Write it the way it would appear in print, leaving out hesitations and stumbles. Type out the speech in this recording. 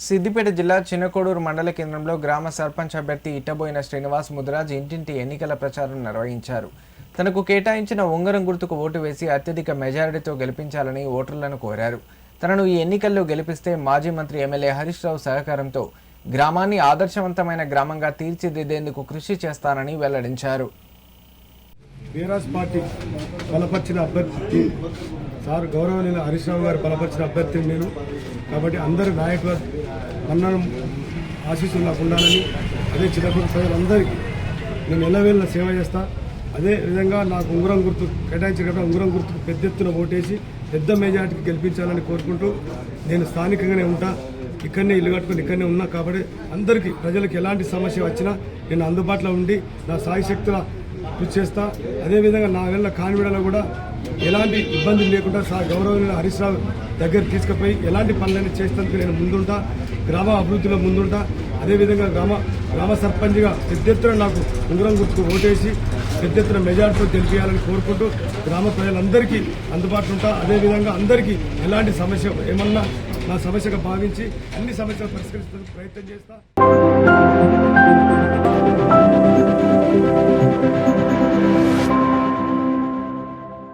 సిద్దిపేట జిల్లా చిన్నకోడూరు మండల కేంద్రంలో గ్రామ సర్పంచ్ అభ్యర్థి ఇట్టబోయిన శ్రీనివాస్ ముదిరాజ్ ఇంటింటి ఎన్నికల ప్రచారం నిర్వహించారు. తనకు కేటాయించిన ఉంగరం గుర్తుకు ఓటు వేసి అత్యధిక మెజారిటీతో గెలిపించాలని ఓటర్లను కోరారు. తనను ఈ ఎన్నికల్లో గెలిపిస్తే మాజీ మంత్రి ఎమ్మెల్యే హరీష్ రావు సహకారంతో గ్రామాన్ని ఆదర్శవంతమైన గ్రామంగా తీర్చిదిద్దేందుకు కృషి చేస్తానని వెల్లడించారు. బీఆర్ఎస్ పార్టీ బలపరిచిన అభ్యర్థి సార్ గౌరవనీయ హరీష్ రావు గారు బలపరిచిన అభ్యర్థిని నేను కాబట్టి అందరి నాయకుల మన్ననం ఆశీస్సులు నాకు ఉండాలని అదే చిన్నప్పుడు ప్రజలందరికీ నేను ఎల్లవేళ సేవ చేస్తా. అదే విధంగా నాకు ఉంగరం గుర్తు కేటాయించిన ఉంగరం గుర్తుకు పెద్ద ఎత్తున ఓటేసి పెద్ద మెజార్టీకి గెలిపించాలని కోరుకుంటూ నేను స్థానికంగానే ఉంటా, ఇక్కడనే ఇల్లు కట్టుకుని ఇక్కడనే ఉన్నా కాబట్టి అందరికీ ప్రజలకు ఎలాంటి సమస్య వచ్చినా నేను అందుబాటులో ఉండి నా సాయశక్తుల కృషి చేస్తా. అదేవిధంగా నా వల్ల కానివిడలో కూడా ఎలాంటి ఇబ్బంది లేకుండా గౌరవనీయ హరీష్ రావు దగ్గర తీసుకుపోయి ఎలాంటి పనులన్నీ చేసేందుకు నేను ముందుంటా, గ్రామ అభివృద్ధిలో ముందుంటా. అదేవిధంగా గ్రామ సర్పంచ్గా పెద్ద ఎత్తున నాకు ఉంగరం గుర్తుకు ఓటేసి పెద్ద ఎత్తున మెజార్టీతో తెలిపేయాలని కోరుకుంటూ గ్రామ ప్రజలందరికీ అందుబాటులో ఉంటా. అదేవిధంగా అందరికీ ఎలాంటి సమస్య ఏమన్నా నా సమస్యగా భావించి అన్ని సమస్యలు పరిష్కరించడానికి ప్రయత్నం చేస్తా.